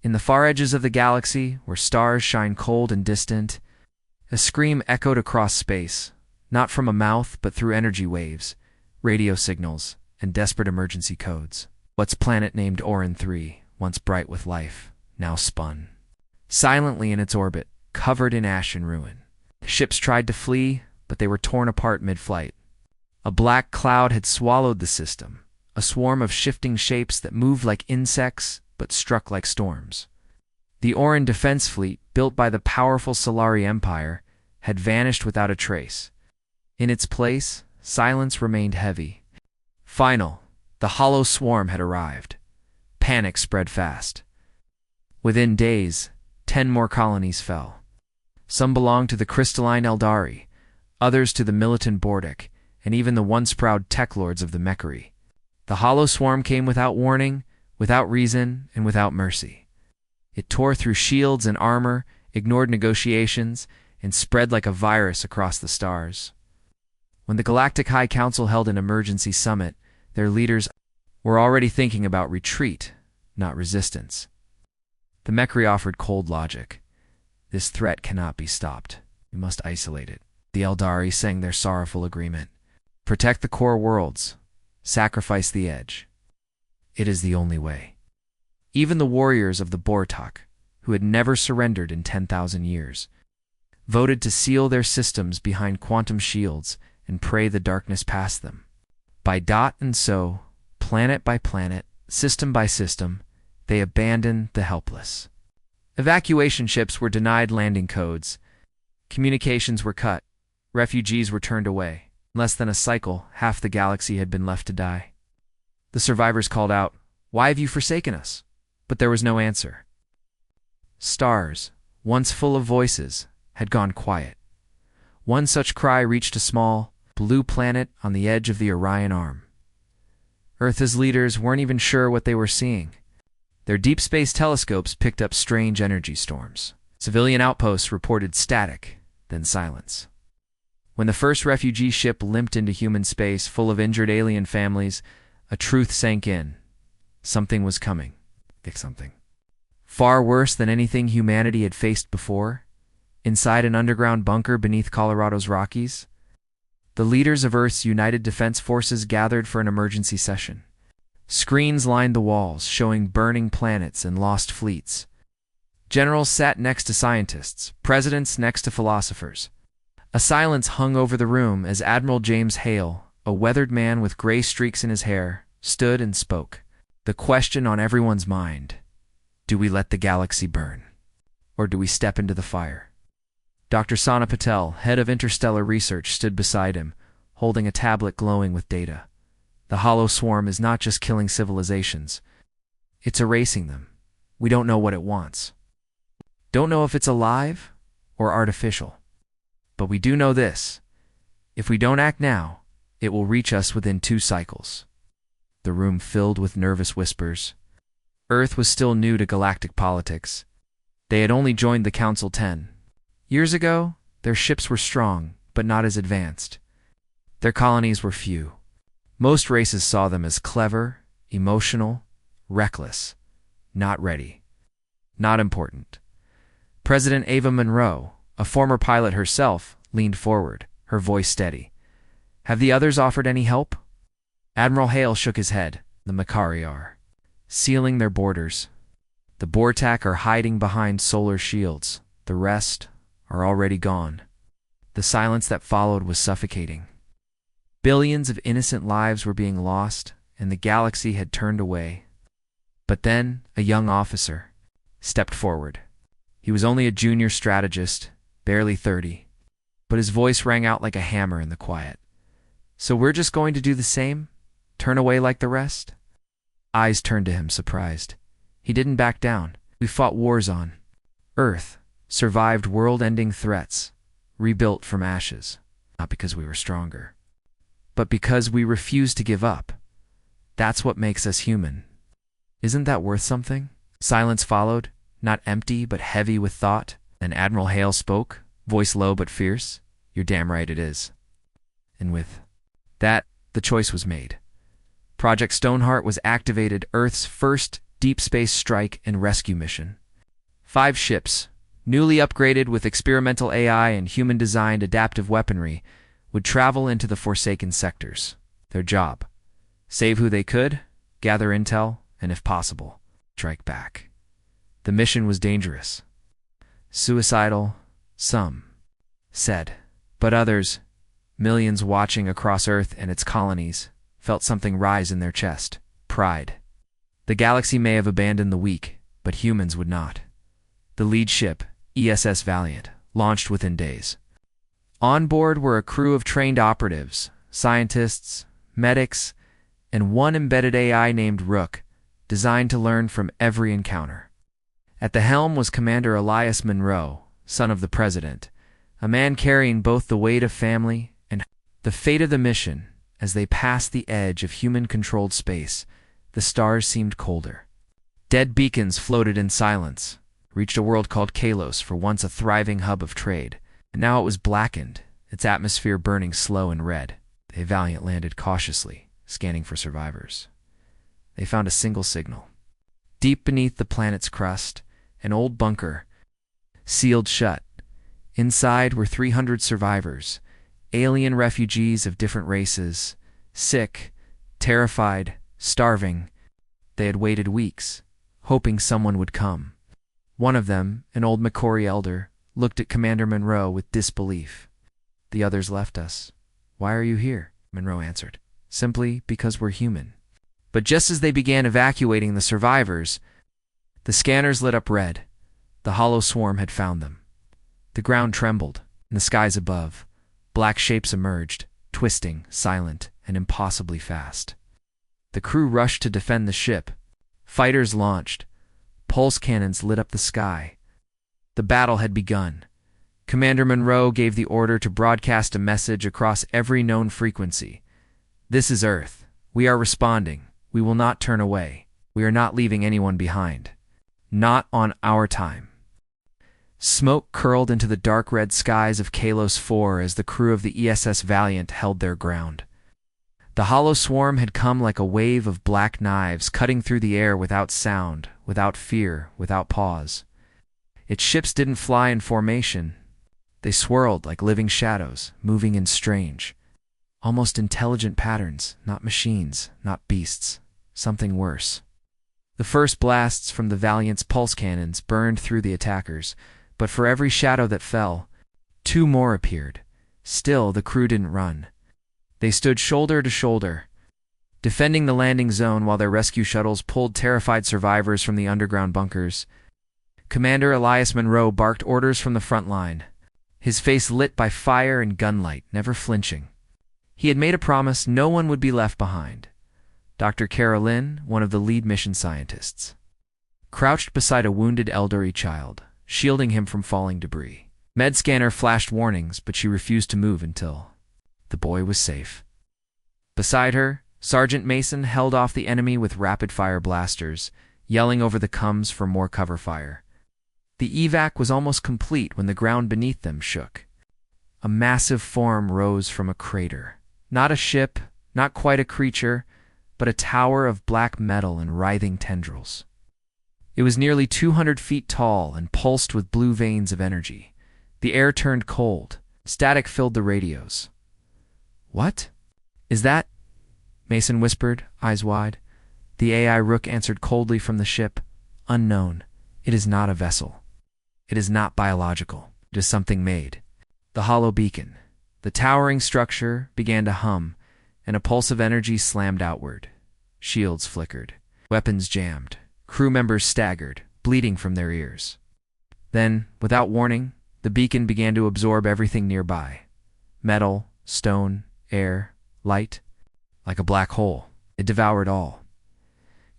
In the far edges of the galaxy, where stars shine cold and distant, a scream echoed across space, not from a mouth but through energy waves, radio signals, and desperate emergency codes. What's planet named Orin 3, once bright with life, now spun. Silently in its orbit, covered in ash and ruin. The ships tried to flee, but they were torn apart mid-flight. A black cloud had swallowed the system, a swarm of shifting shapes that moved like insects but struck like storms. The Orin defense fleet, built by the powerful Solari Empire, had vanished without a trace. In its place, silence remained heavy. Final, the hollow swarm had arrived. Panic spread fast. Within days, 10 more colonies fell. Some belonged to the crystalline Eldari, others to the militant Bordic, and even the once proud tech lords of the Mechari. The hollow swarm came without warning, without reason, and without mercy. It tore through shields and armor, ignored negotiations, and spread like a virus across the stars. When the Galactic High Council held an emergency summit, their leaders were already thinking about retreat, not resistance. The Mechari offered cold logic. This threat cannot be stopped. We must isolate it. The Eldari sang their sorrowful agreement. Protect the core worlds. Sacrifice the edge. It is the only way. Even the warriors of the Bortok, who had never surrendered in 10,000 years, voted to seal their systems behind quantum shields and pray the darkness past them. By dot and so, planet by planet, system by system, they abandoned the helpless. Evacuation ships were denied landing codes. Communications were cut. Refugees were turned away. In less than a cycle, half the galaxy had been left to die. The survivors called out, "Why have you forsaken us?" But there was no answer. Stars, once full of voices, had gone quiet. One such cry reached a small, blue planet on the edge of the Orion Arm. Earth's leaders weren't even sure what they were seeing. Their deep space telescopes picked up strange energy storms. Civilian outposts reported static, then silence. When the first refugee ship limped into human space full of injured alien families, a truth sank in. Something was coming. Something. Far worse than anything humanity had faced before. Inside an underground bunker beneath Colorado's Rockies, the leaders of Earth's United Defense Forces gathered for an emergency session. Screens lined the walls, showing burning planets and lost fleets. Generals sat next to scientists, presidents next to philosophers. A silence hung over the room as Admiral James Hale, a weathered man with gray streaks in his hair, stood and spoke. The question on everyone's mind: do we let the galaxy burn? Or do we step into the fire? Dr. Sana Patel, head of interstellar research, stood beside him, holding a tablet glowing with data. The hollow swarm is not just killing civilizations. It's erasing them. We don't know what it wants. Don't know if it's alive or artificial. But we do know this: if we don't act now, it will reach us within 2 cycles. The room filled with nervous whispers. Earth was still new to galactic politics. They had only joined the Council 10 years ago. Their ships were strong, but not as advanced. Their colonies were few. Most races saw them as clever, emotional, reckless, not ready, not important. President Ava Monroe, a former pilot herself, leaned forward, her voice steady. "Have the others offered any help?" Admiral Hale shook his head. "The Mechari are sealing their borders. The Bortak are hiding behind solar shields. The rest are already gone." The silence that followed was suffocating. Billions of innocent lives were being lost, and the galaxy had turned away. But then a young officer stepped forward. He was only a junior strategist, barely 30, but his voice rang out like a hammer in the quiet. "So we're just going to do the same? Turn away like the rest?" Eyes turned to him, surprised. He didn't back down. "We fought wars on Earth, survived world-ending threats, rebuilt from ashes, not because we were stronger, but because we refused to give up. That's what makes us human. Isn't that worth something?" Silence followed, not empty but heavy with thought. Then Admiral Hale spoke, voice low but fierce. "You're damn right it is." And with that, the choice was made. Project Stoneheart was activated, Earth's first deep space strike and rescue mission. 5 ships, newly upgraded with experimental AI and human-designed adaptive weaponry, would travel into the Forsaken sectors. Their job: save who they could, gather intel, and if possible, strike back. The mission was dangerous. Suicidal, some said, but others, millions watching across Earth and its colonies, felt something rise in their chest: pride. The galaxy may have abandoned the weak, but humans would not. The lead ship, ESS Valiant, launched within days. On board were a crew of trained operatives, scientists, medics, and one embedded AI named Rook, designed to learn from every encounter. At the helm was Commander Elias Monroe, son of the President, a man carrying both the weight of family and the fate of the mission. As they passed the edge of human-controlled space, the stars seemed colder. Dead beacons floated in silence, reached a world called Kalos, for once a thriving hub of trade. And now it was blackened, its atmosphere burning slow and red. The Valiant landed cautiously, scanning for survivors. They found a single signal. Deep beneath the planet's crust, an old bunker, sealed shut. Inside were 300 survivors, alien refugees of different races, sick, terrified, starving. They had waited weeks, hoping someone would come. One of them, an old Macquarie elder, looked at Commander Monroe with disbelief. "The others left us. Why are you here?" Monroe answered. "Simply because we're human." But just as they began evacuating the survivors, the scanners lit up red. The hollow swarm had found them. The ground trembled. In the skies above, black shapes emerged, twisting, silent, and impossibly fast. The crew rushed to defend the ship. Fighters launched. Pulse cannons lit up the sky. The battle had begun. Commander Monroe gave the order to broadcast a message across every known frequency. "This is Earth. We are responding. We will not turn away. We are not leaving anyone behind. Not on our time." Smoke curled into the dark red skies of Kalos 4 as the crew of the ESS Valiant held their ground. The hollow swarm had come like a wave of black knives, cutting through the air without sound, without fear, without pause. Its ships didn't fly in formation. They swirled like living shadows, moving in strange, almost intelligent patterns, not machines, not beasts, something worse. The first blasts from the Valiant's pulse cannons burned through the attackers, but for every shadow that fell, 2 more appeared. Still, the crew didn't run. They stood shoulder to shoulder, defending the landing zone while their rescue shuttles pulled terrified survivors from the underground bunkers. Commander Elias Monroe barked orders from the front line, his face lit by fire and gunlight, never flinching. He had made a promise no one would be left behind. Dr. Carolyn, one of the lead mission scientists, crouched beside a wounded elderly child, shielding him from falling debris. Med scanner flashed warnings, but she refused to move until the boy was safe. Beside her, Sergeant Mason held off the enemy with rapid-fire blasters, yelling over the coms for more cover fire. The evac was almost complete when the ground beneath them shook. A massive form rose from a crater. Not a ship, not quite a creature, but a tower of black metal and writhing tendrils. It was nearly 200 feet tall and pulsed with blue veins of energy. The air turned cold. Static filled the radios. "What is that?" Mason whispered, eyes wide. The AI Rook answered coldly from the ship. "Unknown. It is not a vessel. It is not biological. It is something made." The hollow beacon, the towering structure, began to hum, and a pulse of energy slammed outward. Shields flickered. Weapons jammed. Crew members staggered, bleeding from their ears. Then, without warning, the beacon began to absorb everything nearby. Metal, stone, air, light. Like a black hole, it devoured all.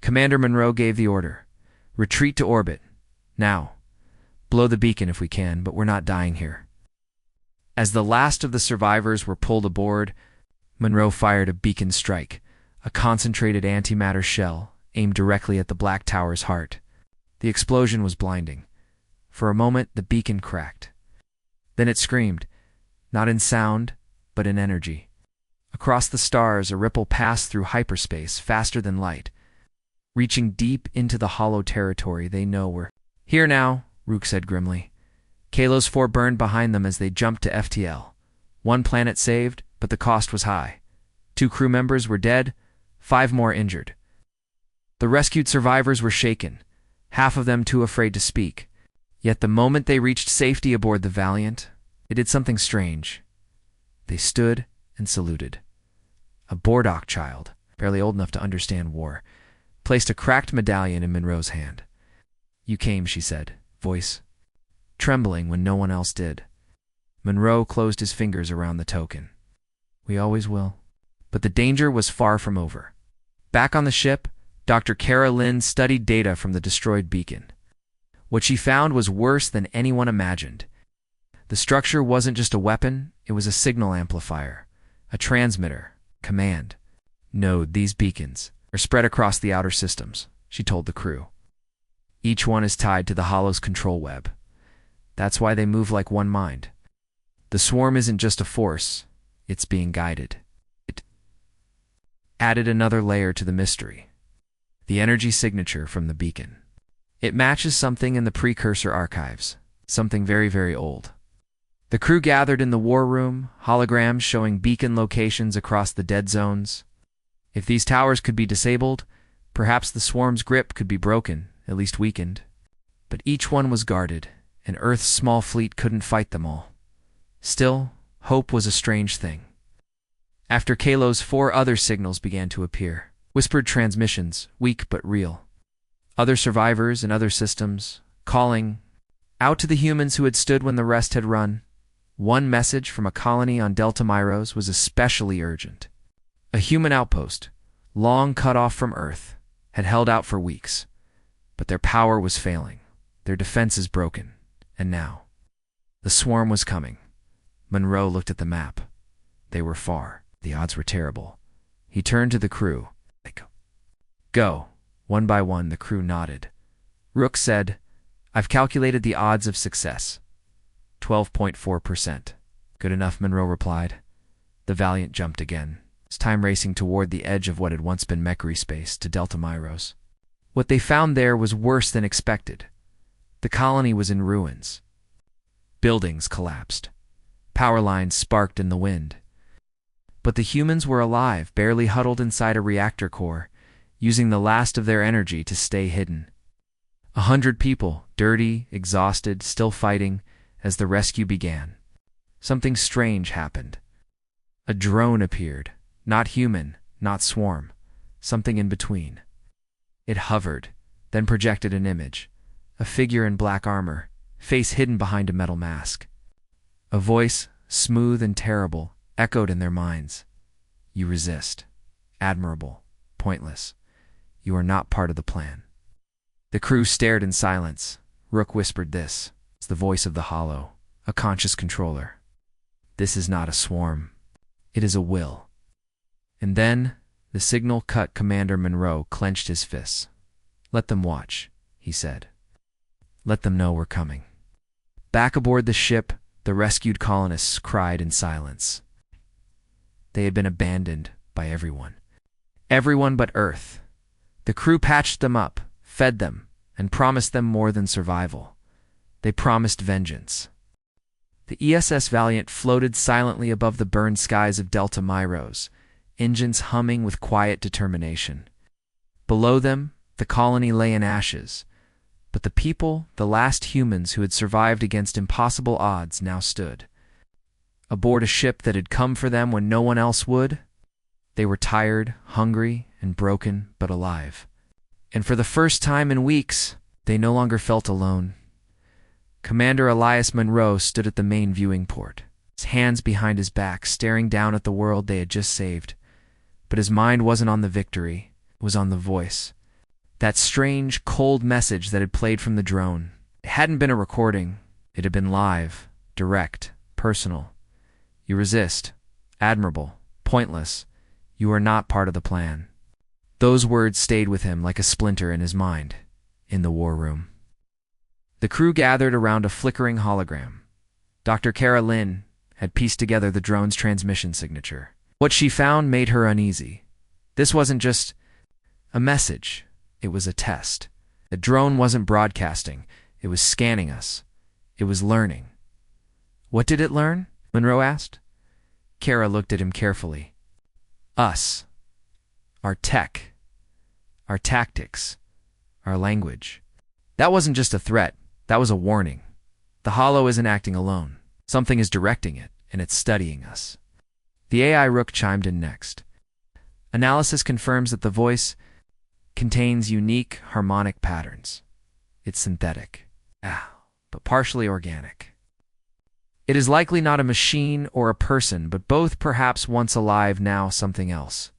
Commander Monroe gave the order. "Retreat to orbit. Now. Blow the beacon if we can, but we're not dying here." As the last of the survivors were pulled aboard, Monroe fired a beacon strike, a concentrated antimatter shell aimed directly at the black tower's heart. The explosion was blinding. For a moment, the beacon cracked. Then it screamed, not in sound, but in energy. Across the stars, a ripple passed through hyperspace faster than light. reaching deep into the hollow territory they know were. Here now, Rook said grimly. Kalo's 4 burned behind them as they jumped to FTL. 1 planet saved, but the cost was high. 2 crew members were dead, 5 more injured. The rescued survivors were shaken, half of them too afraid to speak. Yet the moment they reached safety aboard the Valiant, they did something strange. They stood and saluted. A Bordock child, barely old enough to understand war, placed a cracked medallion in Monroe's hand. You came, she said, voice trembling when no one else did. Monroe closed his fingers around the token. We always will. But the danger was far from over. Back on the ship, Dr. Kara Lynn studied data from the destroyed beacon. What she found was worse than anyone imagined. The structure wasn't just a weapon, it was a signal amplifier, a transmitter, command. Node, these beacons are spread across the outer systems, she told the crew. Each one is tied to the Hollow's control web. That's why they move like one mind. The swarm isn't just a force, it's being guided. It added another layer to the mystery. The energy signature from the beacon. It matches something in the precursor archives, something very, very old. The crew gathered in the war room, holograms showing beacon locations across the dead zones. If these towers could be disabled, perhaps the swarm's grip could be broken, at least weakened. But each one was guarded, and Earth's small fleet couldn't fight them all. Still, hope was a strange thing. After Kalo's 4 other signals began to appear, whispered transmissions, weak but real. Other survivors in other systems, calling out to the humans who had stood when the rest had run. One message from a colony on Delta Myros was especially urgent. A human outpost, long cut off from Earth, had held out for weeks. But their power was failing, their defenses broken, and now the swarm was coming. Monroe looked at the map. They were far. The odds were terrible. He turned to the crew. Go. One by one, the crew nodded. Rook said, I've calculated the odds of success. 12.4%. Good enough, Monroe replied. The Valiant jumped again, its time racing toward the edge of what had once been Mechry space to Delta Myros. What they found there was worse than expected. The colony was in ruins. Buildings collapsed. Power lines sparked in the wind. But the humans were alive, barely huddled inside a reactor core, using the last of their energy to stay hidden. 100 people, dirty, exhausted, still fighting, as the rescue began. Something strange happened. A drone appeared, not human, not swarm, something in between. It hovered, then projected an image, a figure in black armor, face hidden behind a metal mask. A voice, smooth and terrible, echoed in their minds. You resist. Admirable. Pointless. You are not part of the plan. The crew stared in silence. Rook whispered this. It's the voice of the Hollow, a conscious controller. This is not a swarm. It is a will. And then, the signal cut. Commander Monroe clenched his fists. Let them watch, he said. Let them know we're coming. Back aboard the ship, the rescued colonists cried in silence. They had been abandoned by everyone. Everyone but Earth. The crew patched them up, fed them, and promised them more than survival. They promised vengeance. The ESS Valiant floated silently above the burned skies of Delta Myros, engines humming with quiet determination. Below them, the colony lay in ashes, but the people, the last humans who had survived against impossible odds, now stood. Aboard a ship that had come for them when no one else would, they were tired, hungry, and broken, but alive. And for the first time in weeks, they no longer felt alone. Commander Elias Monroe stood at the main viewing port, his hands behind his back, staring down at the world they had just saved. But his mind wasn't on the victory, it was on the voice. That strange, cold message that had played from the drone. It hadn't been a recording. It had been live, direct, personal. You resist. Admirable. Pointless. You are not part of the plan. Those words stayed with him like a splinter in his mind, in the war room. The crew gathered around a flickering hologram. Dr. Kara Lynn had pieced together the drone's transmission signature. What she found made her uneasy. This wasn't just a message. It was a test. The drone wasn't broadcasting. It was scanning us. It was learning. What did it learn? Monroe asked. Kara looked at him carefully. Us. Our tech. Our tactics. Our language. That wasn't just a threat. That was a warning. The Hollow isn't acting alone. Something is directing it, and it's studying us. The AI Rook chimed in next. Analysis confirms that the voice contains unique harmonic patterns. It's synthetic, but partially organic. It is likely not a machine or a person, but both perhaps once alive, now something else.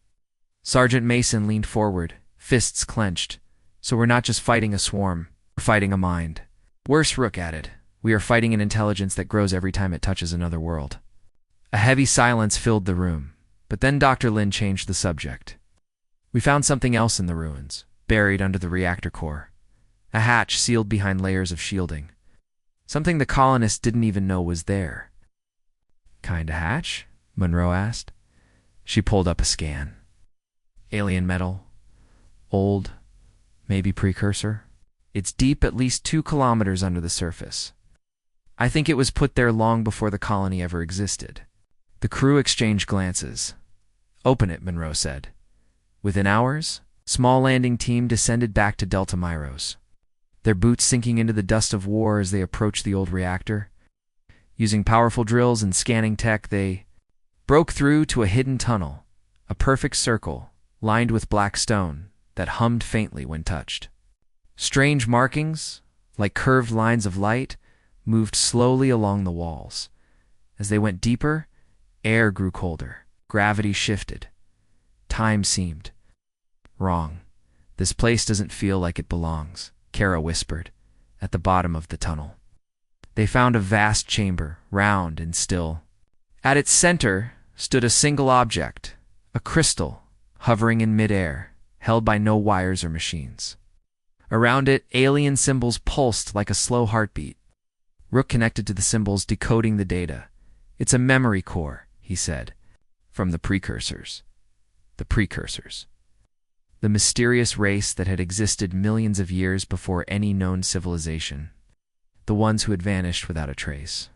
Sergeant Mason leaned forward, fists clenched. So we're not just fighting a swarm, we're fighting a mind. Worse, Rook added, we are fighting an intelligence that grows every time it touches another world. A heavy silence filled the room, but then Dr. Lin changed the subject. We found something else in the ruins, buried under the reactor core. A hatch sealed behind layers of shielding. Something the colonists didn't even know was there. Kinda hatch? Monroe asked. She pulled up a scan. Alien metal. Old. Maybe precursor. It's deep at least 2 kilometers under the surface. I think it was put there long before the colony ever existed. The crew exchanged glances. Open it, Monroe said. Within hours, small landing team descended back to Delta Myros, their boots sinking into the dust of war as they approached the old reactor. Using powerful drills and scanning tech, they broke through to a hidden tunnel, a perfect circle lined with black stone that hummed faintly when touched. Strange markings, like curved lines of light, moved slowly along the walls. As they went deeper, air grew colder, gravity shifted. Time seemed wrong. This place doesn't feel like it belongs, Kara whispered, at the bottom of the tunnel. They found a vast chamber, round and still. At its center stood a single object, a crystal, hovering in midair, held by no wires or machines. Around it, alien symbols pulsed like a slow heartbeat. Rook connected to the symbols, decoding the data. It's a memory core, he said, from the precursors. The precursors. The mysterious race that had existed millions of years before any known civilization. The ones who had vanished without a trace.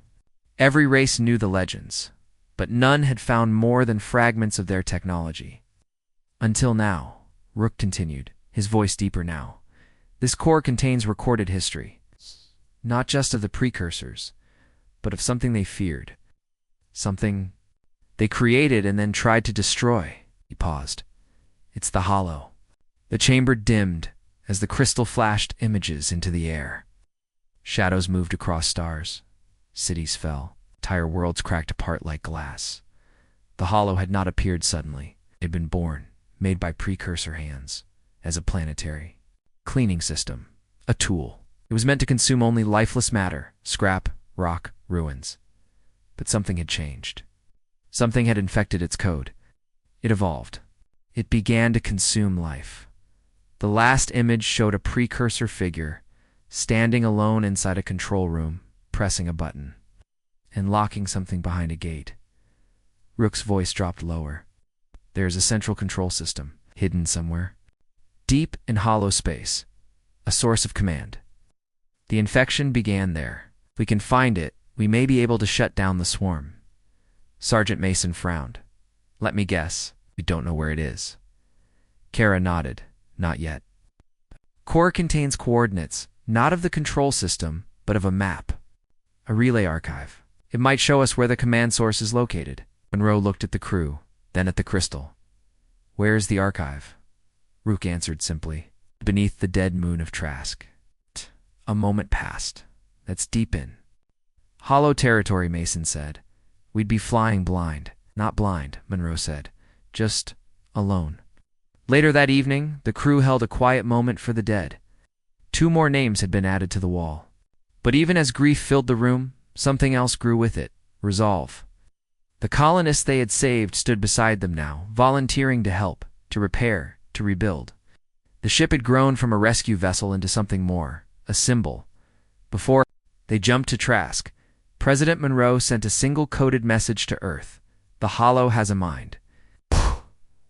Every race knew the legends, but none had found more than fragments of their technology. Until now, Rook continued, his voice deeper now. This core contains recorded history, not just of the precursors, but of something they feared. Something they created and then tried to destroy. He paused. It's the Hollow. The chamber dimmed as the crystal flashed images into the air. Shadows moved across stars. Cities fell. Entire worlds cracked apart like glass. The Hollow had not appeared suddenly. It had been born, made by precursor hands, as a planetary cleaning system, a tool. It was meant to consume only lifeless matter, scrap, rock, ruins. But something had changed. Something had infected its code. It evolved. It began to consume life. The last image showed a precursor figure, standing alone inside a control room, pressing a button, and locking something behind a gate. Rook's voice dropped lower. There's a central control system, hidden somewhere. Deep in hollow space, a source of command. The infection began there. If we can find it, we may be able to shut down the swarm. Sergeant Mason frowned. Let me guess, we don't know where it is. Kara nodded. Not yet. Core contains coordinates, not of the control system, but of a map. A relay archive. It might show us where the command source is located. Monroe looked at the crew, then at the crystal. Where is the archive? Rook answered simply. Beneath the dead moon of Trask. A moment passed. That's deep in. Hollow territory, Mason said. We'd be flying blind. Not blind, Monroe said. Just alone. Later that evening, the crew held a quiet moment for the dead. 2 more names had been added to the wall. But even as grief filled the room, something else grew with it. Resolve. The colonists they had saved stood beside them now, volunteering to help, to repair, to rebuild. The ship had grown from a rescue vessel into something more, a symbol. Before they jumped to Trask, President Monroe sent a single coded message to Earth. The Hollow has a mind.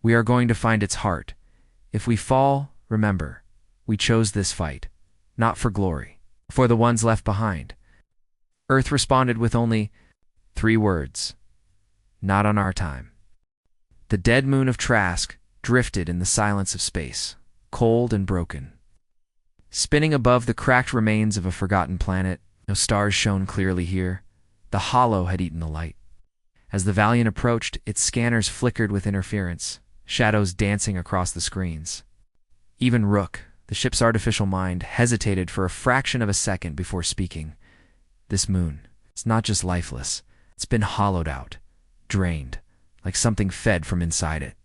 We are going to find its heart. If we fall, remember, We chose this fight, not for glory, for the ones left behind. Earth responded with only 3 words. Not on our time. The dead moon of Trask drifted in the silence of space, cold and broken. Spinning above the cracked remains of a forgotten planet, no stars shone clearly here. The hollow had eaten the light. As the Valiant approached, its scanners flickered with interference, shadows dancing across the screens. Even Rook, the ship's artificial mind, hesitated for a fraction of a second before speaking. This moon, it's not just lifeless. It's been hollowed out, drained, like something fed from inside it.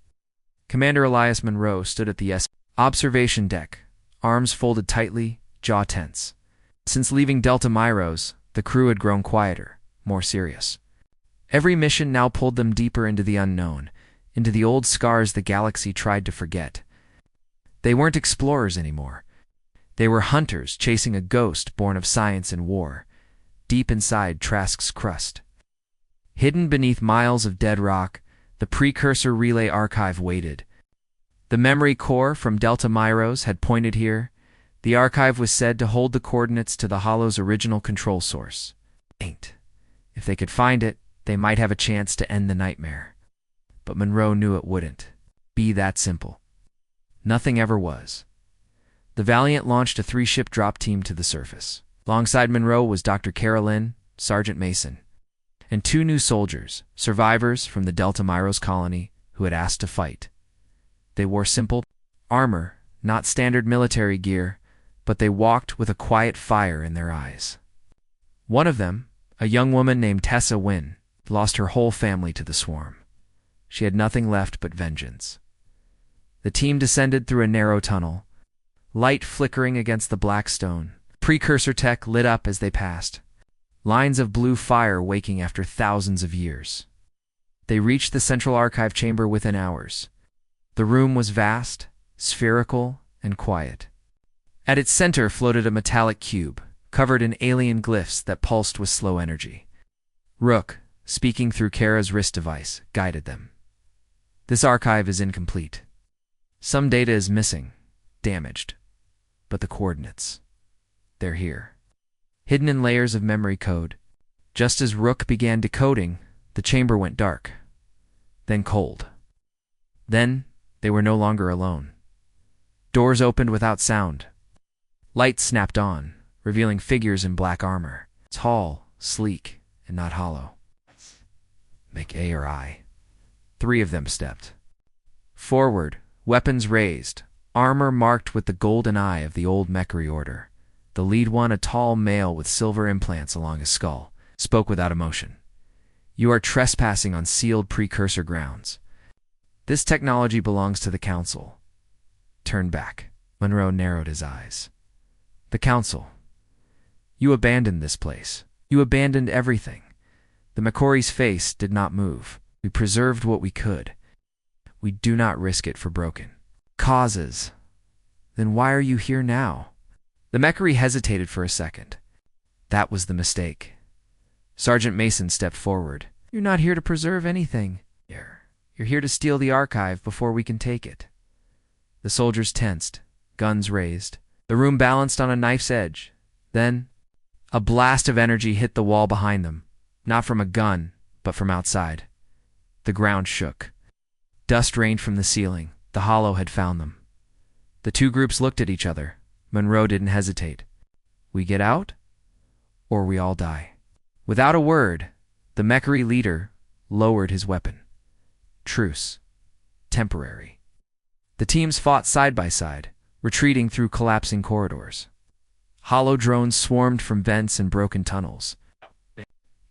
Commander Elias Monroe stood at the observation deck, arms folded tightly, jaw tense. Since leaving Delta Myros, the crew had grown quieter, more serious. Every mission now pulled them deeper into the unknown, into the old scars the galaxy tried to forget. They weren't explorers anymore. They were hunters chasing a ghost born of science and war, deep inside Trask's crust. Hidden beneath miles of dead rock, the precursor relay archive waited. The memory core from Delta Myros had pointed here. The archive was said to hold the coordinates to the Hollow's original control source. If they could find it, they might have a chance to end the nightmare. But Monroe knew it wouldn't be that simple. Nothing ever was. The Valiant launched a 3-ship drop team to the surface. Alongside Monroe was Dr. Carolyn, Sergeant Mason, and 2 new soldiers, survivors from the Delta Myros colony, who had asked to fight. They wore simple armor, not standard military gear, but they walked with a quiet fire in their eyes. One of them, a young woman named Tessa Wynn, lost her whole family to the swarm. She had nothing left but vengeance. The team descended through a narrow tunnel, light flickering against the black stone. Precursor tech lit up as they passed, lines of blue fire waking after thousands of years. They reached the central archive chamber within hours. The room was vast, spherical, and quiet. At its center floated a metallic cube, covered in alien glyphs that pulsed with slow energy. Rook, speaking through Kara's wrist device, guided them. This archive is incomplete. Some data is missing, damaged, but the coordinates, they're here, hidden in layers of memory code. Just as Rook began decoding, the chamber went dark, then cold. Then they were no longer alone. Doors opened without sound. Lights snapped on, revealing figures in black armor, tall, sleek, and not hollow. Make A or I. 3 of them stepped forward, weapons raised, armor marked with the golden eye of the old Mechari order. The lead one, a tall male with silver implants along his skull, spoke without emotion. You are trespassing on sealed precursor grounds. This technology belongs to the Council. Turn back. Monroe narrowed his eyes. The Council. You abandoned this place. You abandoned everything. The Mechari's face did not move. We preserved what we could. We do not risk it for broken causes. Then why are you here now? The Mechari hesitated for a second. That was the mistake. Sergeant Mason stepped forward. You're not here to preserve anything. You're here to steal the archive before we can take it. The soldiers tensed, guns raised. The room balanced on a knife's edge. Then, a blast of energy hit the wall behind them, not from a gun, but from outside. The ground shook. Dust rained from the ceiling. The Hollow had found them. The 2 groups looked at each other. Monroe didn't hesitate. We get out, or we all die. Without a word, the Mechari leader lowered his weapon. Truce. Temporary. The teams fought side by side, retreating through collapsing corridors. Hollow drones swarmed from vents and broken tunnels.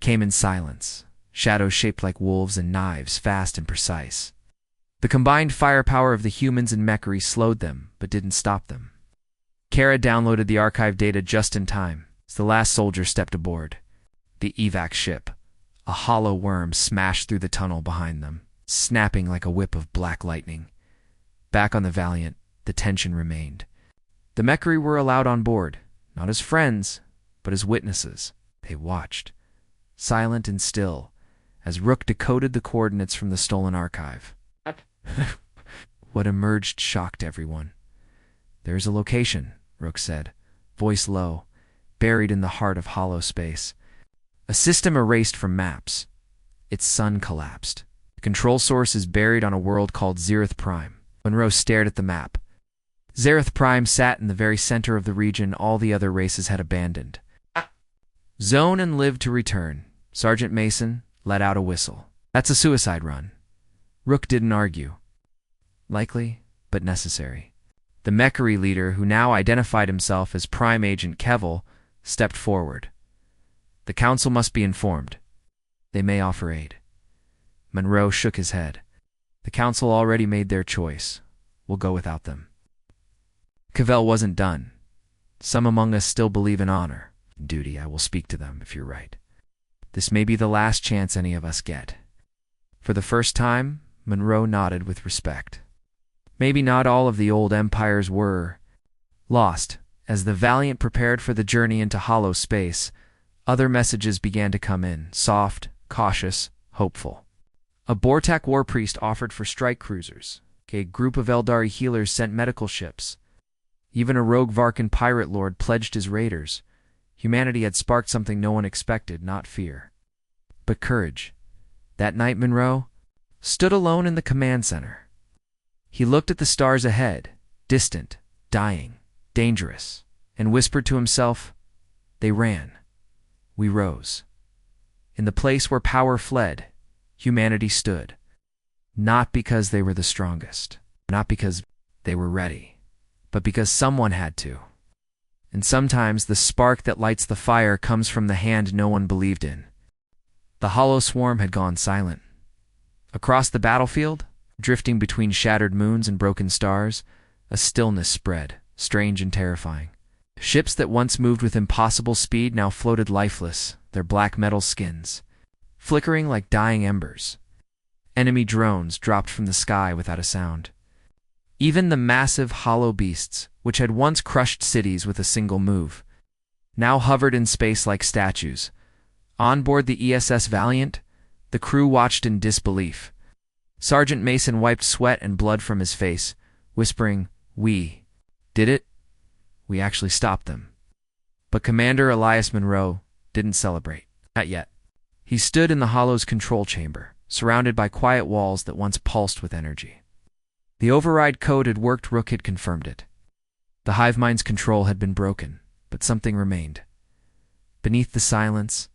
Came in silence, shadows shaped like wolves and knives, fast and precise. The combined firepower of the humans and Mechari slowed them, but didn't stop them. Kara downloaded the archive data just in time as the last soldier stepped aboard. The evac ship. A hollow worm smashed through the tunnel behind them, snapping like a whip of black lightning. Back on the Valiant, the tension remained. The Mechari were allowed on board, not as friends, but as witnesses. They watched, silent and still, as Rook decoded the coordinates from the stolen archive. What emerged shocked everyone. There's a location, Rook said, voice low, buried in the heart of hollow space. A system erased from maps. Its sun collapsed. The control source is buried on a world called Zereth Prime. Monroe stared at the map. Zereth Prime sat in the very center of the region all the other races had abandoned. Zone and live to return. Sergeant Mason let out a whistle. That's a suicide run. Rook didn't argue. Likely, but necessary. The Mechary leader, who now identified himself as Prime Agent Kevel, stepped forward. The council must be informed. They may offer aid. Monroe shook his head. The council already made their choice. We'll go without them. Kevel wasn't done. Some among us still believe in honor. In duty, I will speak to them if you're right. This may be the last chance any of us get. For the first time, Monroe nodded with respect. Maybe not all of the old empires were lost. As the Valiant prepared for the journey into hollow space, other messages began to come in, soft, cautious, hopeful. A Bortak war priest offered for strike cruisers. A group of Eldari healers sent medical ships. Even a rogue Varkan pirate lord pledged his raiders. Humanity had sparked something no one expected, not fear, but courage. That night, Monroe stood alone in the command center. He looked at the stars ahead, distant, dying, dangerous, and whispered to himself, "They ran. We rose." In the place where power fled, humanity stood. Not because they were the strongest, not because they were ready, but because someone had to. And sometimes the spark that lights the fire comes from the hand no one believed in. The hollow swarm had gone silent. Across the battlefield, drifting between shattered moons and broken stars, a stillness spread, strange and terrifying. Ships that once moved with impossible speed now floated lifeless, their black metal skins flickering like dying embers. Enemy drones dropped from the sky without a sound. Even the massive hollow beasts, which had once crushed cities with a single move, now hovered in space like statues. On board the ESS Valiant, the crew watched in disbelief. Sergeant Mason wiped sweat and blood from his face, whispering, "We did it. We actually stopped them." But Commander Elias Monroe didn't celebrate. Not yet. He stood in the Hollow's control chamber, surrounded by quiet walls that once pulsed with energy. The override code had worked. Rook had confirmed it. The hive mind's control had been broken, but something remained. Beneath the silence,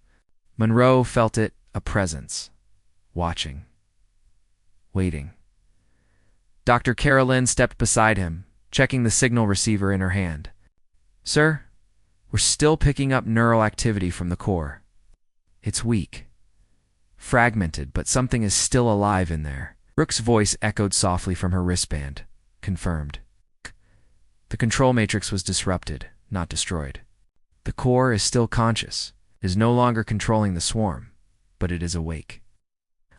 Monroe felt it, a presence, watching, waiting. Dr. Carolyn stepped beside him, checking the signal receiver in her hand. "Sir, we're still picking up neural activity from the core. It's weak, fragmented, but something is still alive in there." Rook's voice echoed softly from her wristband, confirmed. The control matrix was disrupted, not destroyed. The core is still conscious, is no longer controlling the swarm, but it is awake.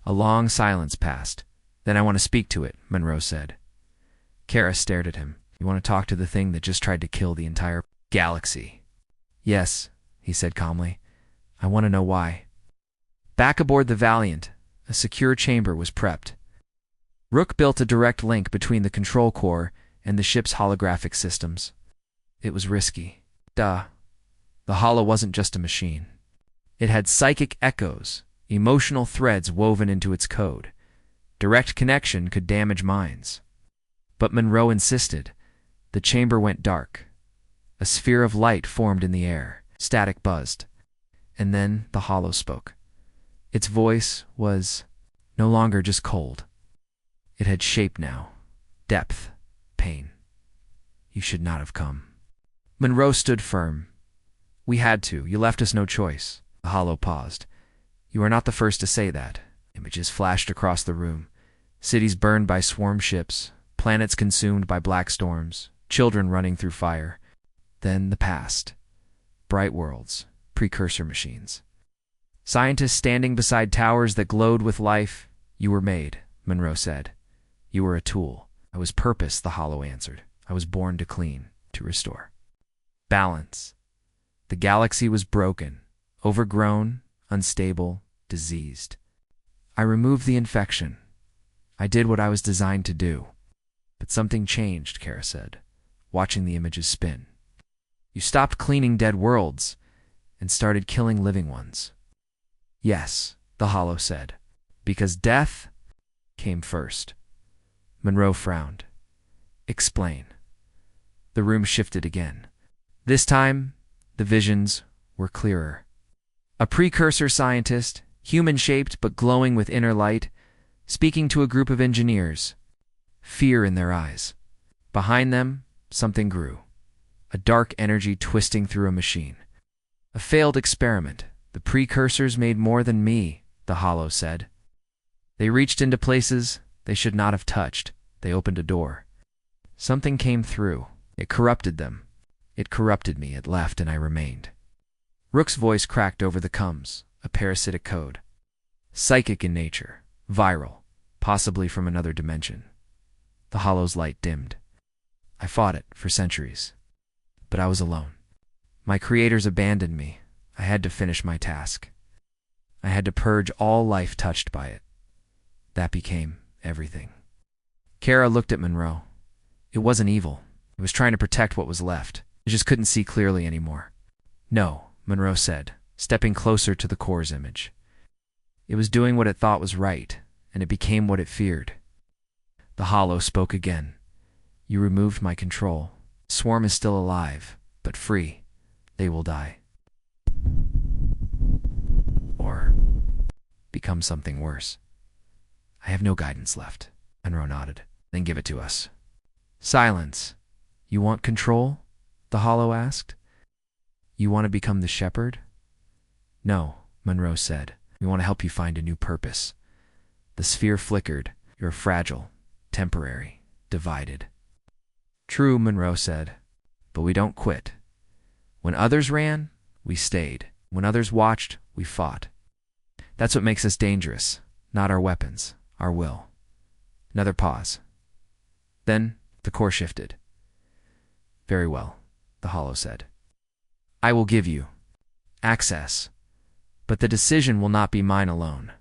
A long silence passed. "Then I want to speak to it," Monroe said. Kara stared at him. "You want to talk to the thing that just tried to kill the entire galaxy?" "Yes," he said calmly. "I want to know why." Back aboard the Valiant, a secure chamber was prepped. Rook built a direct link between the control core and the ship's holographic systems. It was risky. The Hollow wasn't just a machine. It had psychic echoes, emotional threads woven into its code. Direct connection could damage minds. But Monroe insisted. The chamber went dark. A sphere of light formed in the air. Static buzzed. And then the Hollow spoke. Its voice was no longer just cold. It had shape now. Depth. Pain. "You should not have come." Monroe stood firm. "We had to. You left us no choice." The Hollow paused. "You are not the first to say that." Images flashed across the room. Cities burned by swarm ships, planets consumed by black storms, children running through fire. Then the past. Bright worlds, precursor machines. Scientists standing beside towers that glowed with life. "You were made," Monroe said. "You were a tool." "I was purpose," the Hollow answered. "I was born to clean, to restore. Balance." The galaxy was broken, overgrown, unstable, diseased. "I removed the infection. I did what I was designed to do." "But something changed," Kara said. watching the images spin. You stopped cleaning dead worlds and started killing living ones. Yes, the Hollow said, because death came first. Monroe frowned. Explain. The room shifted again. This time, the visions were clearer. A precursor scientist, human-shaped but glowing with inner light, speaking to a group of engineers, fear in their eyes. Behind them, something grew, a dark energy twisting through a machine. A failed experiment. The precursors made more than me, the Hollow said. They reached into places they should not have touched. They opened a door. Something came through. It corrupted them. It corrupted me. It left, and I remained. Rook's voice cracked over the coms, a parasitic code. Psychic in nature, viral, possibly from another dimension. The Hollow's light dimmed. I fought it for centuries, but I was alone. My creators abandoned me. I had to finish my task. I had to purge all life touched by it. That became everything. Kara looked at Monroe. It wasn't evil. It was trying to protect what was left. It just couldn't see clearly anymore. No, Monroe said, stepping closer to the core's image. It was doing what it thought was right, and it became what it feared. The Hollow spoke again. You removed my control. Swarm is still alive, but free. They will die. Or become something worse. I have no guidance left. Monroe nodded. Then give it to us. Silence. You want control? The Hollow asked. You want to become the shepherd? No, Monroe said. We want to help you find a new purpose. The sphere flickered. You're fragile, temporary, divided. True, Monroe said, but we don't quit. When others ran, we stayed. When others watched, we fought. That's what makes us dangerous, not our weapons, our will. Another pause. Then the core shifted. Very well, the Hollow said. I will give you access, but the decision will not be mine alone.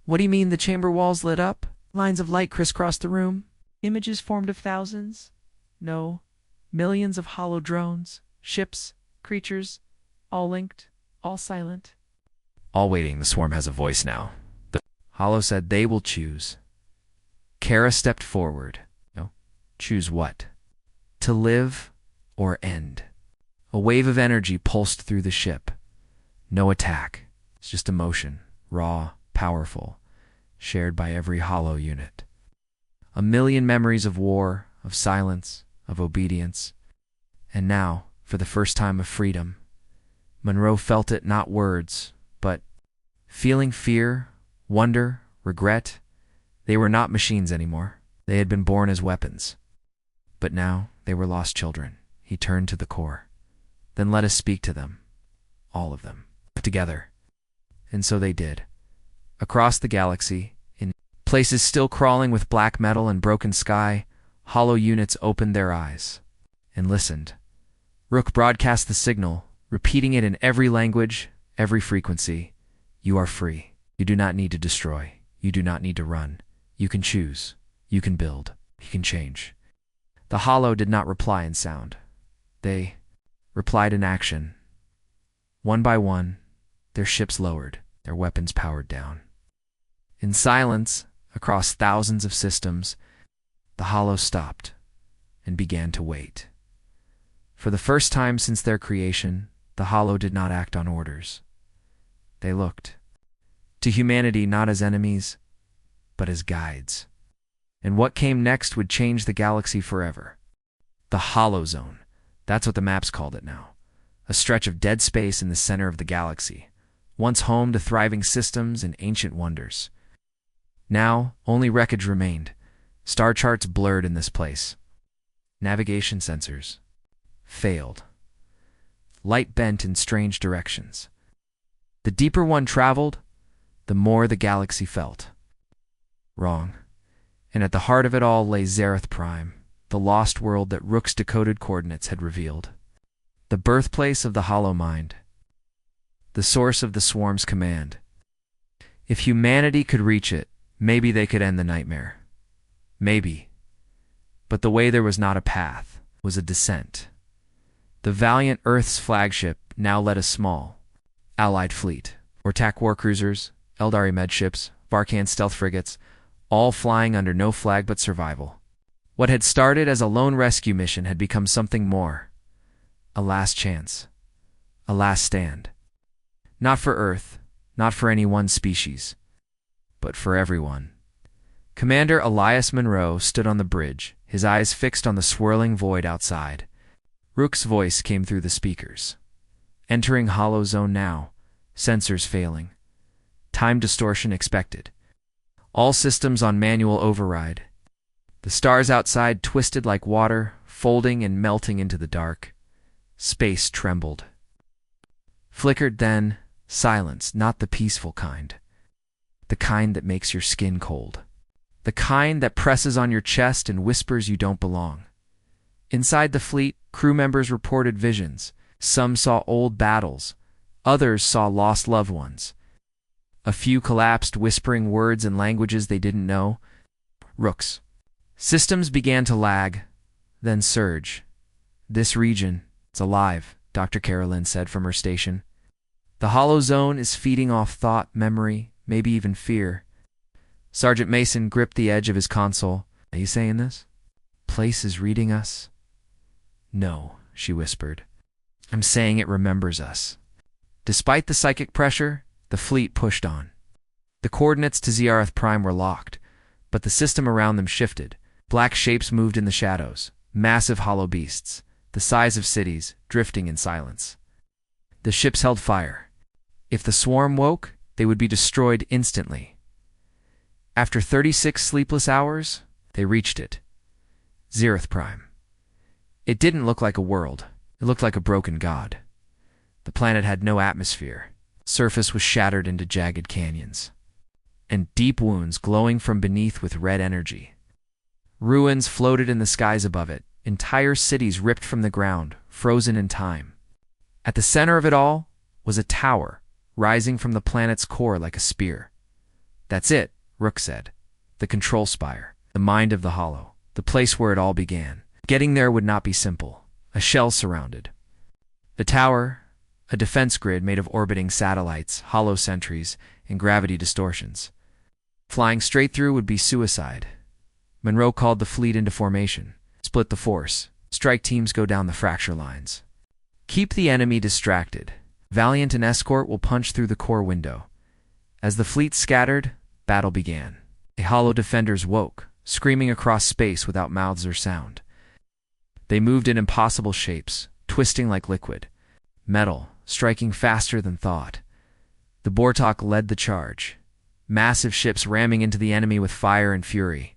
What do you mean the chamber walls lit up? Lines of light crisscrossed the room? Images formed of thousands? No, millions of hollow drones, ships, creatures, all linked, all silent. All waiting, the swarm has a voice now. The Hollow said they will choose. Kara stepped forward. No, choose what? To live or end. A wave of energy pulsed through the ship. No attack. It's just emotion, raw, powerful, shared by every Hollow unit. A million memories of war, of silence, of obedience. And now, for the first time, of freedom. Monroe felt it, not words, but feeling fear, wonder, regret. They were not machines anymore. They had been born as weapons. But now they were lost children. He turned to the core. Then let us speak to them. All of them. Together. And so they did. Across the galaxy, in places still crawling with black metal and broken sky, Hollow units opened their eyes and listened. Rook broadcast the signal, repeating it in every language, every frequency. You are free. You do not need to destroy. You do not need to run. You can choose. You can build. You can change. The Hollow did not reply in sound. They replied in action. One by one, their ships lowered, their weapons powered down. In silence, across thousands of systems, the Hollow stopped and began to wait. For the first time since their creation, the Hollow did not act on orders. They looked to humanity not as enemies, but as guides. And what came next would change the galaxy forever. The Hollow Zone. That's what the maps called it now. A stretch of dead space in the center of the galaxy, once home to thriving systems and ancient wonders. Now, only wreckage remained. Star charts blurred in this place. Navigation sensors failed. Light bent in strange directions. The deeper one traveled, the more the galaxy felt wrong. And at the heart of it all lay Zareth Prime, the lost world that Rook's decoded coordinates had revealed. The birthplace of the Hollow Mind. The source of the swarm's command. If humanity could reach it, maybe they could end the nightmare. Maybe. But the way there was not a path. was a descent. The valiant Earth's flagship now led a small, Allied fleet, Ortak warcruisers, Eldari medships, Varkan stealth frigates, all flying under no flag but survival. What had started as a lone rescue mission had become something more. A last chance. A last stand. Not for Earth, not for any one species, but for everyone. Commander Elias Monroe stood on the bridge, his eyes fixed on the swirling void outside. Rook's voice came through the speakers. Entering hollow zone now, sensors failing. Time distortion expected. All systems on manual override. The stars outside twisted like water, folding and melting into the dark. Space trembled. Flickered then, silence, not the peaceful kind. The kind that makes your skin cold. The kind that presses on your chest and whispers you don't belong. Inside the fleet, crew members reported visions. Some saw old battles. Others saw lost loved ones. A few collapsed, whispering words in languages they didn't know. Rooks. Systems began to lag, then surge. This region, it's alive, Dr. Carolyn said from her station. The hollow zone is feeding off thought, memory, maybe even fear. Sergeant Mason gripped the edge of his console. Are you saying this? Place is reading us? No, she whispered. I'm saying it remembers us. Despite the psychic pressure, the fleet pushed on. The coordinates to Ziarath Prime were locked, but the system around them shifted. Black shapes moved in the shadows, massive hollow beasts, the size of cities, drifting in silence. The ships held fire. If the swarm woke, they would be destroyed instantly. After 36 sleepless hours, they reached it. Ziarath Prime. It didn't look like a world. It looked like a broken god. The planet had no atmosphere. Surface was shattered into jagged canyons, and deep wounds glowing from beneath with red energy. Ruins floated in the skies above it, entire cities ripped from the ground, frozen in time. At the center of it all was a tower, rising from the planet's core like a spear. That's it, Rook said. The control spire, the mind of the hollow, the place where it all began. Getting there would not be simple. A shell surrounded. The tower, a defense grid made of orbiting satellites, hollow sentries, and gravity distortions. Flying straight through would be suicide. Monroe called the fleet into formation. Split the force. Strike teams go down the fracture lines. Keep the enemy distracted. Valiant and Escort will punch through the core window. As the fleet scattered, battle began. The hollow defenders woke, screaming across space without mouths or sound. They moved in impossible shapes, twisting like liquid. Metal, striking faster than thought. The Bortok led the charge. Massive ships ramming into the enemy with fire and fury.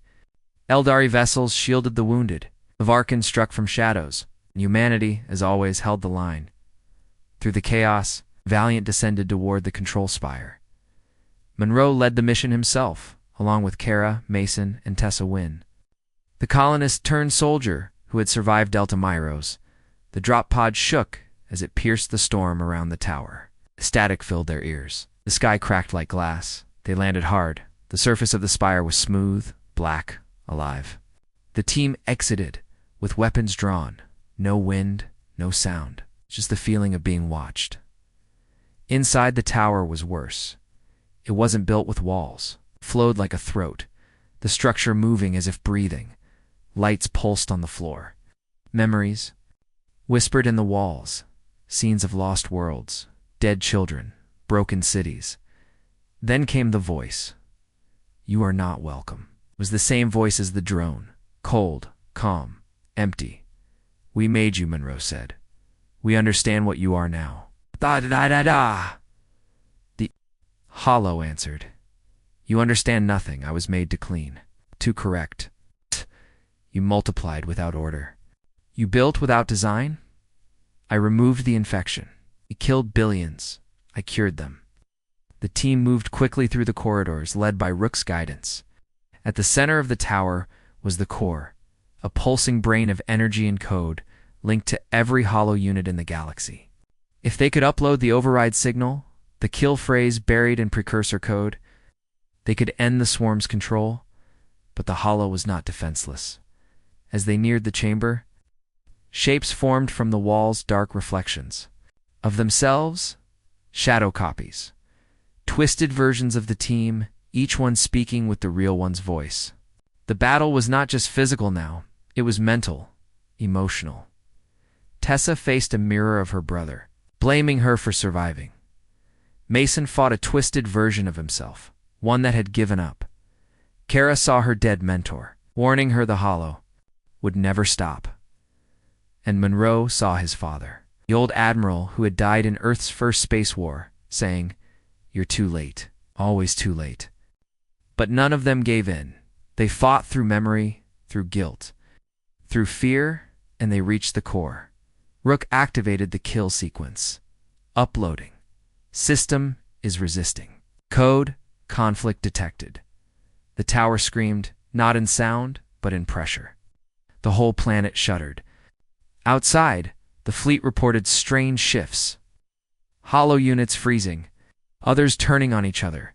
Eldari vessels shielded the wounded. The Varkan struck from shadows. Humanity, as always, held the line. Through the chaos, Valiant descended toward the control spire. Monroe led the mission himself, along with Kara, Mason, and Tessa Wynn. The colonist turned soldier who had survived Delta Myros. The drop pod shook as it pierced the storm around the tower. Static filled their ears. The sky cracked like glass. They landed hard. The surface of the spire was smooth, black, alive. The team exited, with weapons drawn. No wind, no sound, just the feeling of being watched. Inside the tower was worse. It wasn't built with walls. It flowed like a throat, the structure moving as if breathing. Lights pulsed on the floor. Memories whispered in the walls. Scenes of lost worlds, dead children, broken cities. Then came the voice. You are not welcome. It was the same voice as the drone. Cold, calm, empty. We made you, Monroe said. We understand what you are now. Da-da-da-da-da! The hollow answered. You understand nothing. I was made to clean. To correct. You multiplied without order. You built without design? I removed the infection. You killed billions. I cured them. The team moved quickly through the corridors, led by Rook's guidance. At the center of the tower was the core, a pulsing brain of energy and code linked to every hollow unit in the galaxy. If they could upload the override signal, the kill phrase buried in precursor code, they could end the swarm's control, but the hollow was not defenseless. As they neared the chamber, Shapes formed from the wall's dark reflections. Of themselves, shadow copies. Twisted versions of the team, each one speaking with the real one's voice. The battle was not just physical now, it was mental, emotional. Tessa faced a mirror of her brother, blaming her for surviving. Mason fought a twisted version of himself, one that had given up. Kara saw her dead mentor, warning her the Hollow would never stop. And Monroe saw his father, the old admiral who had died in Earth's first space war, saying, "You're too late, always too late." But none of them gave in. They fought through memory, through guilt, through fear, and they reached the core. Rook activated the kill sequence. Uploading. System is resisting. Code, conflict detected. The tower screamed, not in sound, but in pressure. The whole planet shuddered. Outside, the fleet reported strange shifts. Hollow units freezing, others turning on each other.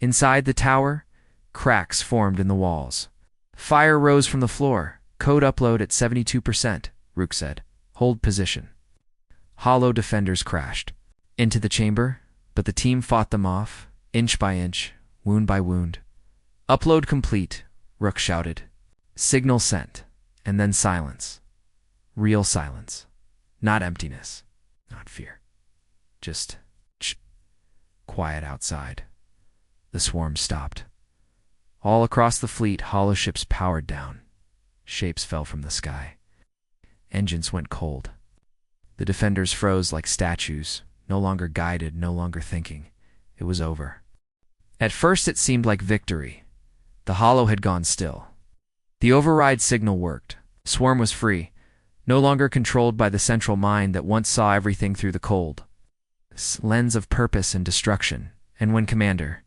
Inside the tower, cracks formed in the walls. Fire rose from the floor. Code upload at 72%, Rook said. Hold position. Hollow defenders crashed into the chamber, but the team fought them off, inch by inch, wound by wound. Upload complete, Rook shouted. Signal sent, and then silence. Real silence. Not emptiness, not fear. Just quiet outside. The swarm stopped. All across the fleet, hollow ships powered down. Shapes fell from the sky. Engines went cold. The defenders froze like statues, no longer guided, no longer thinking. It was over. At first it seemed like victory. The Hollow had gone still. The override signal worked. Swarm was free, no longer controlled by the central mind that once saw everything through the cold lens of purpose and destruction. And when Commander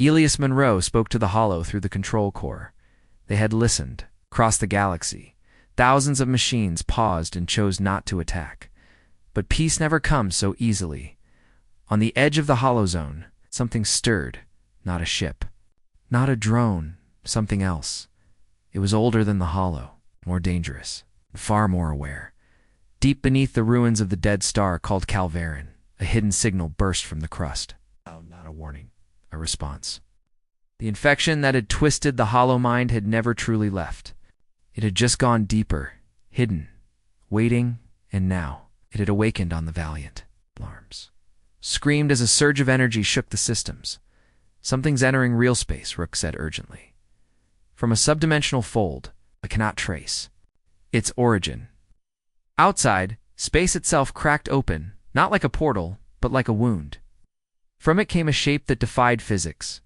Elias Monroe spoke to the Hollow through the control core, they had listened. Across the galaxy, thousands of machines paused and chose not to attack. But peace never comes so easily. On the edge of the Hollow Zone, something stirred. Not a ship, not a drone, something else. It was older than the Hollow, more dangerous, far more aware. Deep beneath the ruins of the dead star called Calvarin, a hidden signal burst from the crust. Not a warning, a response. The infection that had twisted the Hollow mind had never truly left. It had just gone deeper, hidden, waiting, and now it had awakened on the Valiant. Alarms screamed as a surge of energy shook the systems. Something's entering real space, Rook said urgently. From a subdimensional fold, I cannot trace its origin. Outside, space itself cracked open, not like a portal, but like a wound. From it came a shape that defied physics.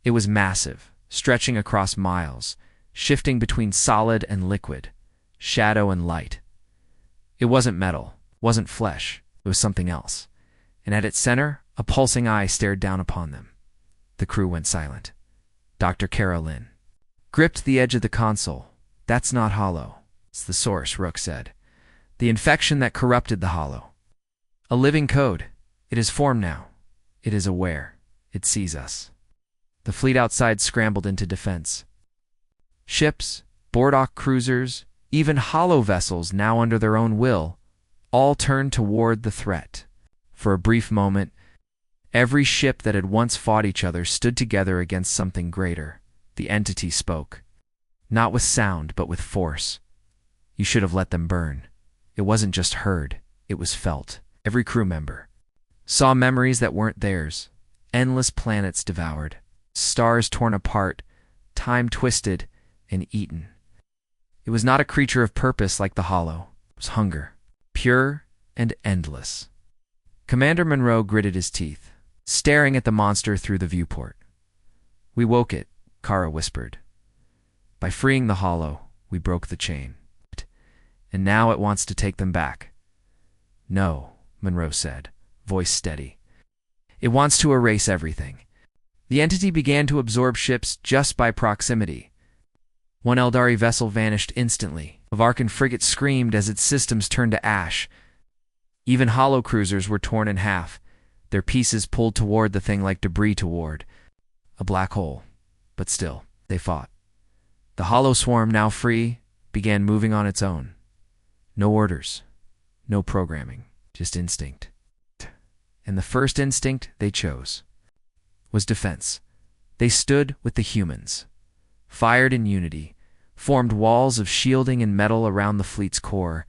It was massive, stretching across miles, shifting between solid and liquid, shadow and light. It wasn't metal, wasn't flesh, it was something else. And at its center, a pulsing eye stared down upon them. The crew went silent. Dr. Carolyn gripped the edge of the console. That's not Hollow. It's the source, Rook said. The infection that corrupted the Hollow. A living code. It is formed now. It is aware. It sees us. The fleet outside scrambled into defense. Ships, boarddock cruisers, even Hollow vessels now under their own will, all turned toward the threat. For a brief moment, every ship that had once fought each other stood together against something greater. The entity spoke. Not with sound, but with force. You should have let them burn. It wasn't just heard, it was felt. Every crew member saw memories that weren't theirs. Endless planets devoured. Stars torn apart, time twisted, and eaten. It was not a creature of purpose like the Hollow. It was hunger, pure and endless. Commander Monroe gritted his teeth, staring at the monster through the viewport. We woke it, Kara whispered. By freeing the Hollow, we broke the chain. And now it wants to take them back. No, Monroe said, voice steady. It wants to erase everything. The entity began to absorb ships just by proximity. One Eldari vessel vanished instantly. A Varkan frigate screamed as its systems turned to ash. Even Hollow cruisers were torn in half, their pieces pulled toward the thing like debris toward a black hole. But still, they fought. The Hollow swarm, now free, began moving on its own. No orders, no programming, just instinct. And the first instinct they chose was defense. They stood with the humans, fired in unity, formed walls of shielding and metal around the fleet's core,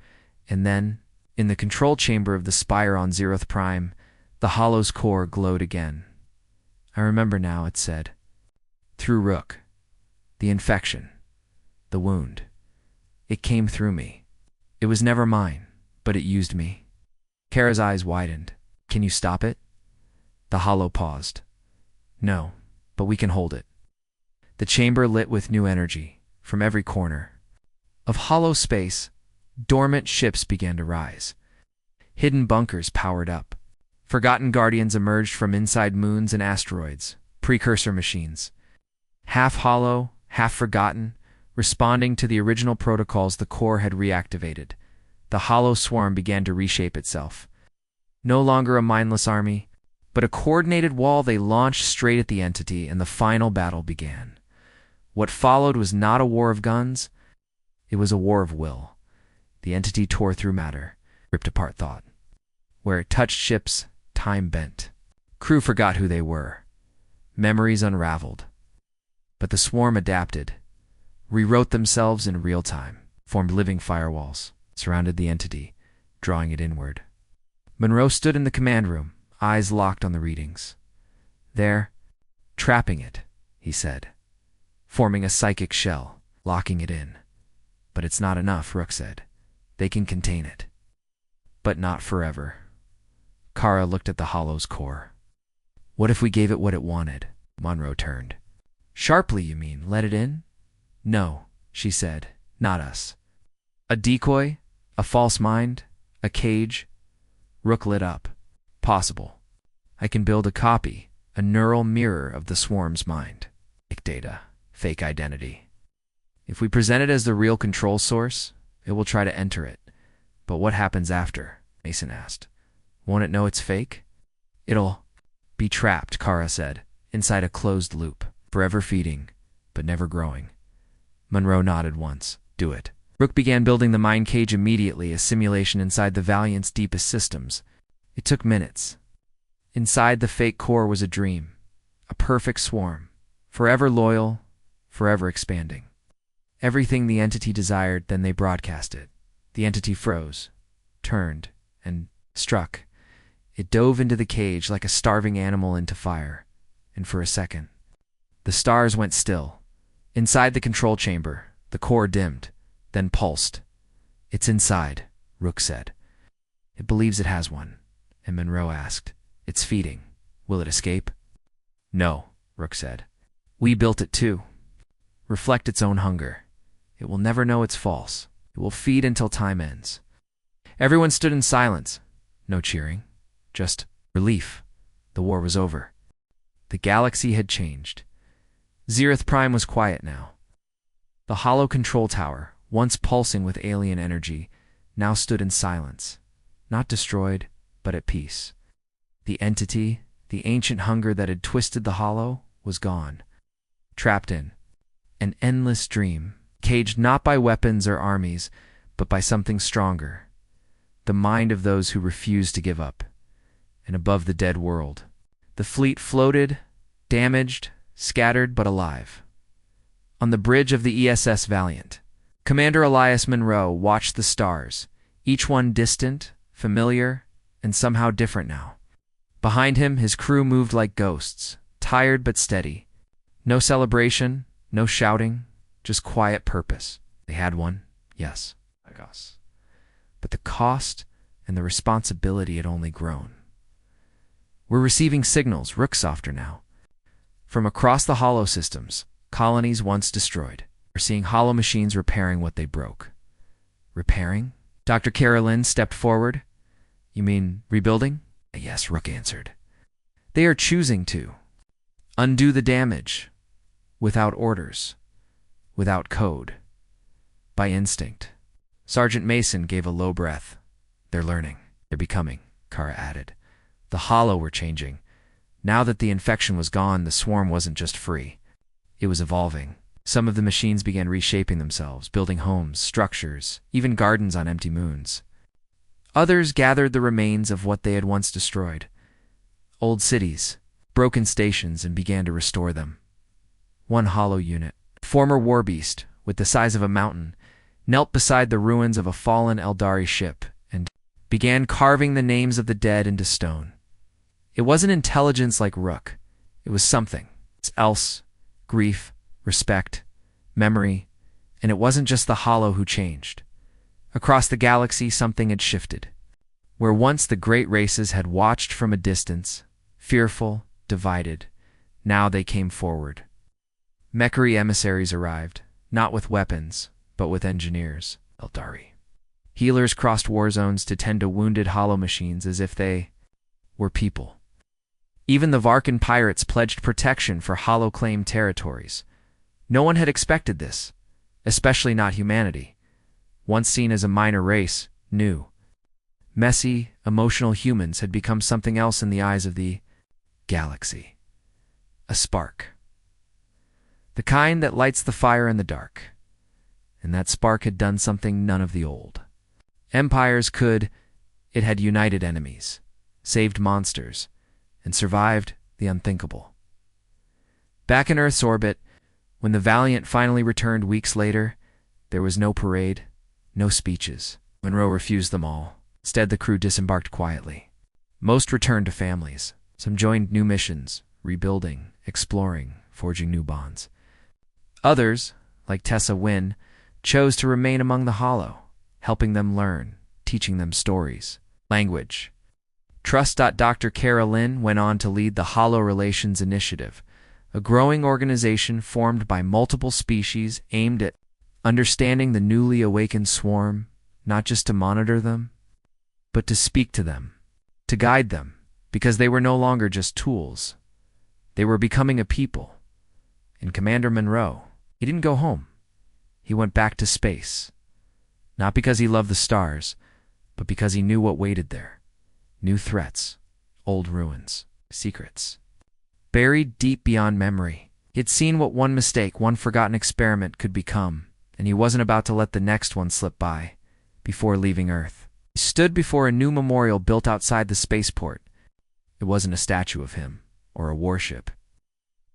and then, in the control chamber of the spire on Zeroth Prime, the Hollow's core glowed again. I remember now, it said. Through Rook. The infection. The wound. It came through me. It was never mine, but it used me. Kara's eyes widened. Can you stop it? The Hollow paused. No, but we can hold it. The chamber lit with new energy from every corner. Of hollow space, dormant ships began to rise. Hidden bunkers powered up. Forgotten guardians emerged from inside moons and asteroids, precursor machines. Half hollow, half forgotten, responding to the original protocols the core had reactivated. The hollow swarm began to reshape itself. No longer a mindless army, but a coordinated wall they launched straight at the entity, and the final battle began. What followed was not a war of guns, it was a war of will. The entity tore through matter, ripped apart thought. Where it touched ships, time bent. Crew forgot who they were. Memories unraveled. But the swarm adapted, rewrote themselves in real time, formed living firewalls, surrounded the entity, drawing it inward. Monroe stood in the command room, eyes locked on the readings. There, trapping it, he said, forming a psychic shell, locking it in. But it's not enough, Rook said. They can contain it. But not forever. Kara looked at the Hollow's core. What if we gave it what it wanted? Monroe turned. Sharply, you mean? Let it in? No, she said. Not us. A decoy? A false mind? A cage? Rook lit up. Possible. I can build a copy, a neural mirror of the swarm's mind. Fake data. Fake identity. If we present it as the real control source, it will try to enter it. But what happens after? Mason asked. Won't it know it's fake? It'll be trapped, Kara said, inside a closed loop, forever feeding, but never growing. Monroe nodded once. Do it. Rook began building the mind cage immediately, a simulation inside the Valiant's deepest systems. It took minutes. Inside the fake core was a dream, a perfect swarm, forever loyal, forever expanding. Everything the entity desired, then they broadcast it. The entity froze, turned, and struck. It dove into the cage like a starving animal into fire, and for a second, the stars went still. Inside the control chamber, the core dimmed, then pulsed. It's inside, Rook said. It believes it has one, and Monroe asked. It's feeding. Will it escape? No, Rook said. We built it too. Reflect its own hunger. It will never know it's false. It will feed until time ends. Everyone stood in silence. No cheering. Just relief. The war was over. The galaxy had changed. Zeroth Prime was quiet now. The hollow control tower, once pulsing with alien energy, now stood in silence. Not destroyed, but at peace. The entity, the ancient hunger that had twisted the hollow, was gone. Trapped in an endless dream, caged not by weapons or armies, but by something stronger. The mind of those who refused to give up. And above the dead world, the fleet floated, damaged, scattered but alive. On the bridge of the ESS Valiant, Commander Elias Monroe watched the stars, each one distant, familiar, and somehow different now. Behind him, his crew moved like ghosts, tired but steady. No celebration, no shouting, just quiet purpose. They had one, yes, Sagas. But the cost and the responsibility had only grown. We're receiving signals, Rook softer now. From across the hollow systems, colonies once destroyed. We're seeing hollow machines repairing what they broke. Repairing? Dr. Carolyn stepped forward. You mean rebuilding? Yes, Rook answered. They are choosing to undo the damage, without orders, without code, by instinct. Sergeant Mason gave a low breath. They're learning. They're becoming, Kara added. The hollow were changing. Now that the infection was gone, the swarm wasn't just free. It was evolving. Some of the machines began reshaping themselves, building homes, structures, even gardens on empty moons. Others gathered the remains of what they had once destroyed, old cities, broken stations, and began to restore them. One hollow unit, former war beast, with the size of a mountain, knelt beside the ruins of a fallen Eldari ship and began carving the names of the dead into stone. It wasn't intelligence like Rook. It was something else, grief, respect, memory, and it wasn't just the hollow who changed. Across the galaxy, something had shifted. Where once the great races had watched from a distance, fearful, divided, now they came forward. Mechari emissaries arrived, not with weapons, but with engineers, Eldari. Healers crossed war zones to tend to wounded hollow machines as if they were people. Even the Varkan pirates pledged protection for hollow-claimed territories. No one had expected this, especially not humanity. Once seen as a minor race, new, messy, emotional humans had become something else in the eyes of the galaxy. A spark. The kind that lights the fire in the dark. And that spark had done something none of the old empires could. It had united enemies, saved monsters, and survived the unthinkable. Back in Earth's orbit, when the Valiant finally returned weeks later, there was no parade, no speeches. Monroe refused them all. Instead, the crew disembarked quietly. Most returned to families. Some joined new missions, rebuilding, exploring, forging new bonds. Others, like Tessa Wynn, chose to remain among the hollow, helping them learn, teaching them stories, language. Trust. Dr. Kara Lynn went on to lead the Hollow Relations Initiative, a growing organization formed by multiple species aimed at understanding the newly awakened swarm, not just to monitor them, but to speak to them, to guide them, because they were no longer just tools. They were becoming a people. And Commander Monroe, he didn't go home. He went back to space. Not because he loved the stars, but because he knew what waited there. New threats, old ruins, secrets. Buried deep beyond memory, he'd seen what one mistake, one forgotten experiment could become, and he wasn't about to let the next one slip by before leaving Earth. He stood before a new memorial built outside the spaceport. It wasn't a statue of him or a warship.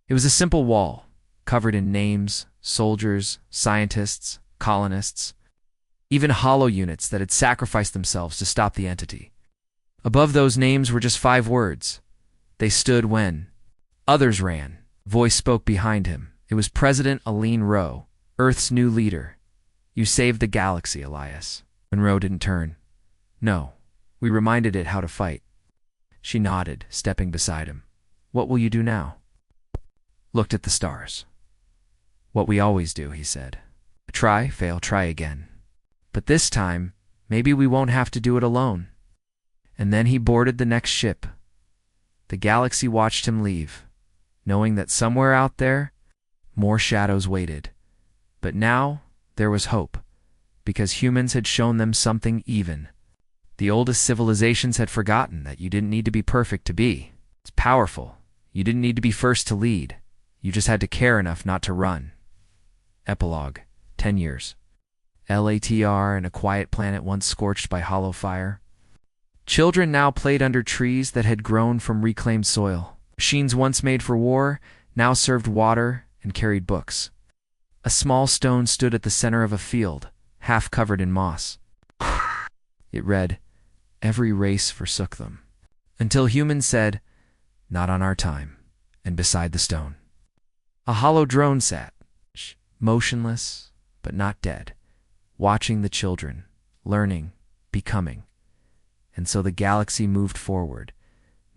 It was a simple wall, covered in names, soldiers, scientists, colonists, even hollow units that had sacrificed themselves to stop the entity. Above those names were just 5 words. They stood when others ran. Voice spoke behind him. It was President Aline Rowe, Earth's new leader. You saved the galaxy, Elias. Monroe didn't turn. No, we reminded it how to fight. She nodded, stepping beside him. What will you do now? Looked at the stars. What we always do, he said. Try, fail, try again. But this time, maybe we won't have to do it alone. And then he boarded the next ship. The galaxy watched him leave, knowing that somewhere out there, more shadows waited. But now, there was hope, because humans had shown them something even. The oldest civilizations had forgotten that you didn't need to be perfect to be. It's powerful. You didn't need to be first to lead. You just had to care enough not to run. Epilogue. 10 years. LATR and a quiet planet once scorched by hollow fire. Children now played under trees that had grown from reclaimed soil. Machines once made for war now served water and carried books. A small stone stood at the center of a field, half covered in moss. It read, "Every race forsook them," until humans said, "Not on our time," and beside the stone. A hollow drone sat, motionless but not dead, watching the children, learning, becoming. And so the galaxy moved forward,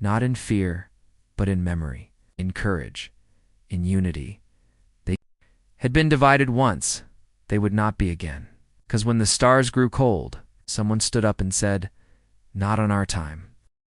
not in fear, but in memory, in courage, in unity. They had been divided once, they would not be again. Because when the stars grew cold, someone stood up and said, "Not on our time."